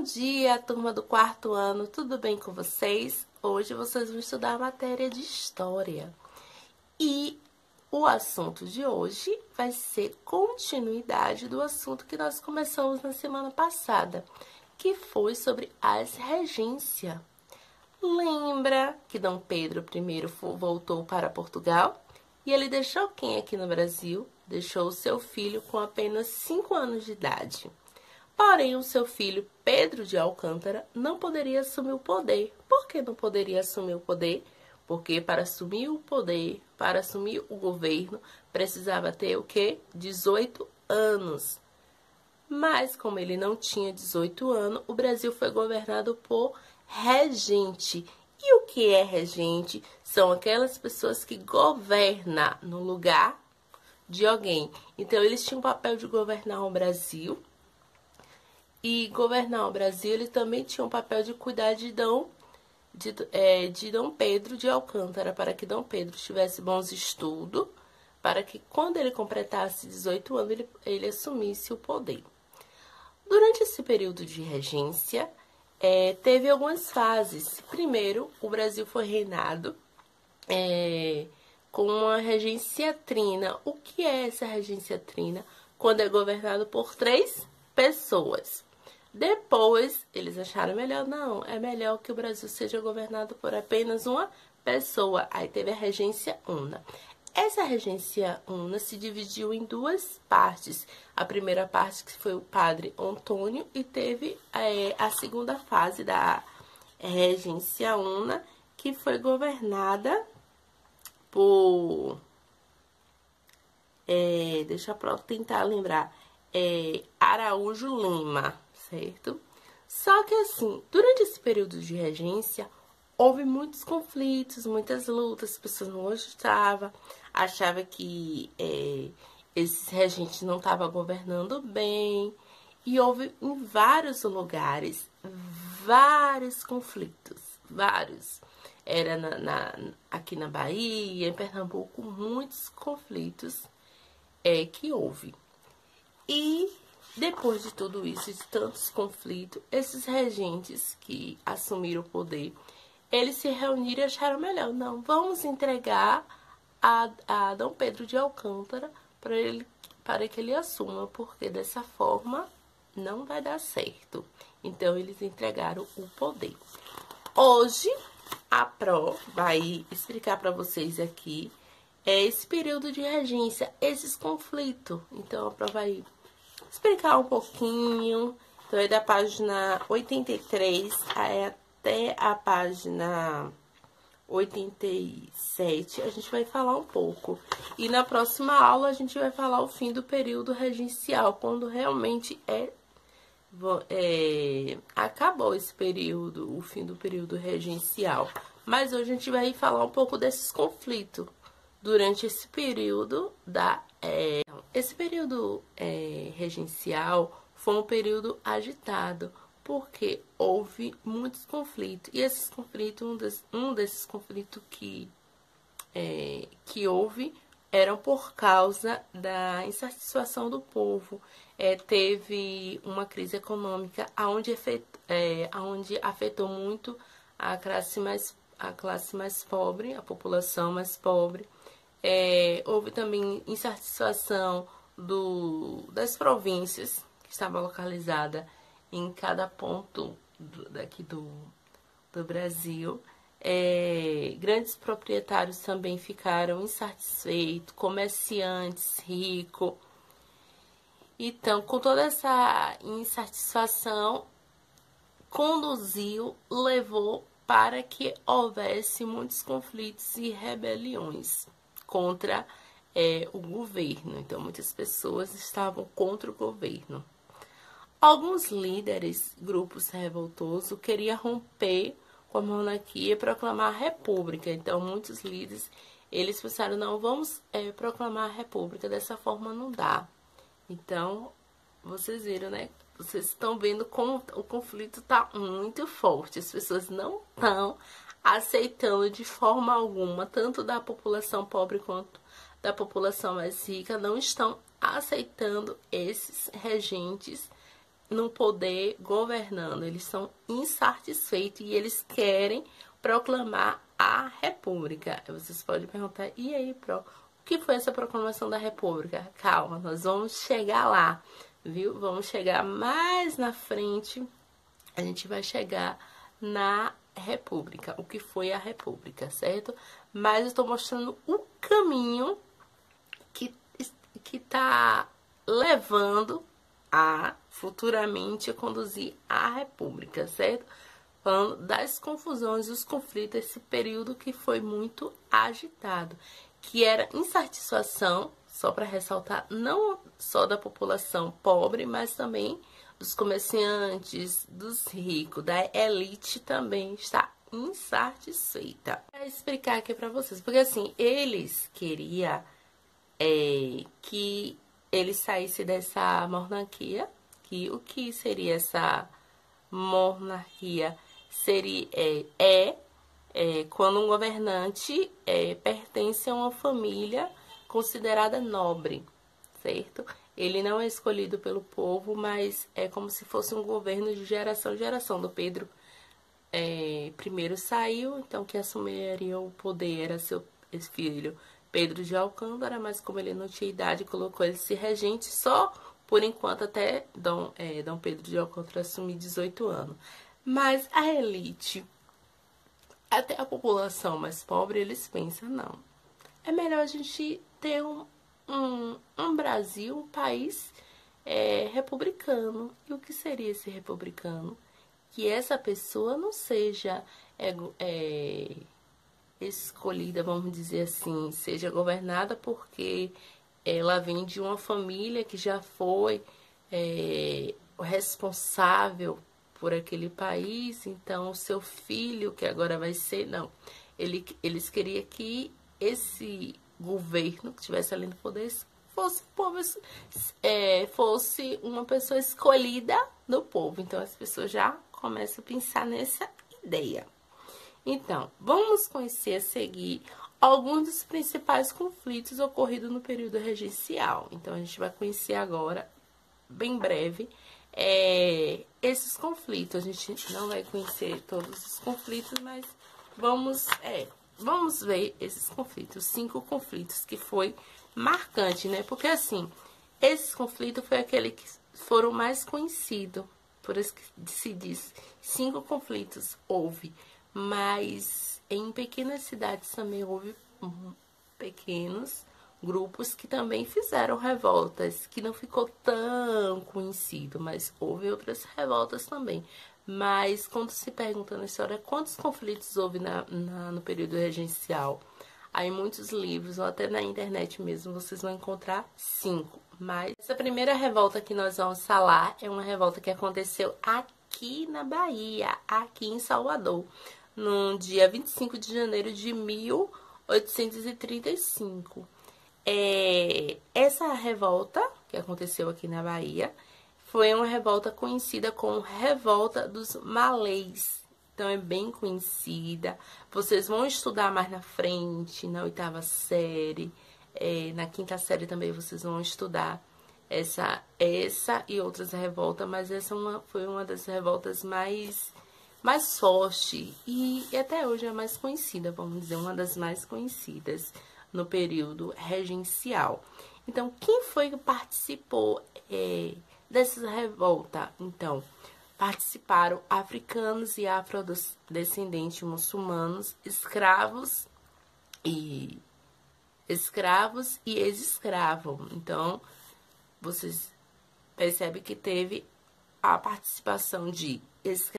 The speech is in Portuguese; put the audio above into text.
dia, turma do quarto ano, tudo bem com vocês? Hoje vocês vão estudar a matéria de História. E o assunto de hoje vai ser continuidade do assunto que nós começamos na semana passada, que foi sobre as regências. Lembra que Dom Pedro I voltou para Portugal? E ele deixou quem aqui no Brasil? Deixou o seu filho com apenas 5 anos de idade. Porém, o seu filho, Pedro de Alcântara, não poderia assumir o poder. Por que não poderia assumir o poder? Porque para assumir o poder, para assumir o governo, precisava ter o quê? 18 anos. Mas, como ele não tinha 18 anos, o Brasil foi governado por regente. E o que é regente? São aquelas pessoas que governam no lugar de alguém. Então, eles tinham o papel de governar o Brasil. E governar o Brasil, ele também tinha um papel de cuidar de Dom Pedro de Alcântara, para que Dom Pedro tivesse bons estudos, para que quando ele completasse 18 anos, ele assumisse o poder. Durante esse período de regência, teve algumas fases. Primeiro, o Brasil foi reinado com uma regência trina. O que é essa regência trina? Quando é governado por 3 pessoas. Depois, eles acharam melhor, não, é melhor que o Brasil seja governado por apenas uma pessoa. Aí teve a regência una. Essa regência una se dividiu em 2 partes. A primeira parte, que foi o padre Antônio, e teve a segunda fase da regência una, que foi governada por... deixa eu tentar lembrar. Araújo Lima, certo? Só que assim, durante esse período de regência, houve muitos conflitos, muitas lutas, as pessoas não gostavam, achavam que esses regentes não estavam governando bem, e houve em vários lugares, vários conflitos, vários. Era aqui na Bahia, em Pernambuco, muitos conflitos que houve. E depois de tudo isso, de tantos conflitos, esses regentes que assumiram o poder, eles se reuniram e acharam melhor, não, vamos entregar a Dom Pedro de Alcântara para que ele assuma, porque dessa forma não vai dar certo. Então, eles entregaram o poder. Hoje, a Pro vai explicar para vocês aqui esse período de regência, esses conflitos. Então, a Pro vai explicar um pouquinho. Então, é da página 83 até a página 87. A gente vai falar um pouco. E na próxima aula, a gente vai falar o fim do período regencial, quando realmente acabou esse período, o fim do período regencial. Mas hoje a gente vai falar um pouco desses conflitos durante esse período esse período regencial foi um período agitado, porque houve muitos conflitos. E esses conflitos, um desses conflitos que houve eram por causa da insatisfação do povo. Teve uma crise econômica onde afetou muito a classe mais pobre, a população mais pobre. Houve também insatisfação das províncias que estavam localizadas em cada ponto daqui do Brasil. Grandes proprietários também ficaram insatisfeitos, comerciantes, ricos. Então, com toda essa insatisfação, levou para que houvesse muitos conflitos e rebeliões contra o governo. Então, muitas pessoas estavam contra o governo. Alguns líderes, grupos revoltosos, queriam romper com a monarquia e proclamar a república. Então, muitos líderes, eles pensaram, não, vamos proclamar a república, dessa forma não dá. Então, vocês viram, né? Vocês estão vendo como o conflito está muito forte. As pessoas não estão aceitando de forma alguma, tanto da população pobre quanto da população mais rica, não estão aceitando esses regentes no poder governando, eles são insatisfeitos e eles querem proclamar a República. Vocês podem perguntar, e aí, o que foi essa proclamação da República? Calma, nós vamos chegar lá, viu? Vamos chegar mais na frente, a gente vai chegar na República, o que foi a República, certo? Mas eu estou mostrando o caminho que tá levando a futuramente a conduzir a República, certo? Falando das confusões, dos conflitos, esse período que foi muito agitado, que era insatisfação, só para ressaltar, não só da população pobre, mas também dos comerciantes, dos ricos, da elite também está insatisfeita. Vou explicar aqui para vocês, porque assim, eles queriam que ele saísse dessa monarquia, que o que seria essa monarquia? Seria quando um governante pertence a uma família considerada nobre, certo? Ele não é escolhido pelo povo, mas é como se fosse um governo de geração em geração. Do Pedro primeiro saiu, então quem assumiria o poder era seu filho Pedro de Alcântara, mas como ele não tinha idade, colocou ele se regente só por enquanto até Dom Pedro de Alcântara assumir 18 anos. Mas a elite, até a população mais pobre, eles pensam, não, é melhor a gente ter um Brasil, um país republicano. E o que seria esse republicano? Que essa pessoa não seja escolhida, vamos dizer assim, seja governada porque ela vem de uma família que já foi responsável por aquele país, então o seu filho, que agora vai ser, não. Eles queriam que esse governo que estivesse ali no poder fosse uma pessoa escolhida do povo. Então as pessoas já começam a pensar nessa ideia. Então, vamos conhecer a seguir alguns dos principais conflitos ocorridos no período regencial. Então, a gente vai conhecer agora, bem breve, esses conflitos. A gente não vai conhecer todos os conflitos, mas vamos ver esses conflitos, 5 conflitos que foi marcante, né? Porque, assim, esses conflitos foi aquele que foram mais conhecidos, por isso que se diz 5 conflitos houve. Mas em pequenas cidades também houve pequenos grupos que também fizeram revoltas, que não ficou tão conhecido, mas houve outras revoltas também. Mas quando se pergunta na história quantos conflitos houve no período regencial, aí em muitos livros, ou até na internet mesmo, vocês vão encontrar 5. Mas essa primeira revolta que nós vamos falar é uma revolta que aconteceu aqui na Bahia, aqui em Salvador, no dia 25 de janeiro de 1835. Essa revolta que aconteceu aqui na Bahia foi uma revolta conhecida como Revolta dos Malês. Então é bem conhecida. Vocês vão estudar mais na frente, na 8ª série, na 5ª série também vocês vão estudar essa e outras revoltas, mas essa foi uma das revoltas mais forte e até hoje é a mais conhecida, vamos dizer, uma das mais conhecidas no período regencial. Então, quem foi que participou dessa revolta? Então, participaram africanos e afrodescendentes muçulmanos, escravos e ex-escravos. Então, vocês percebem que teve a participação de escravos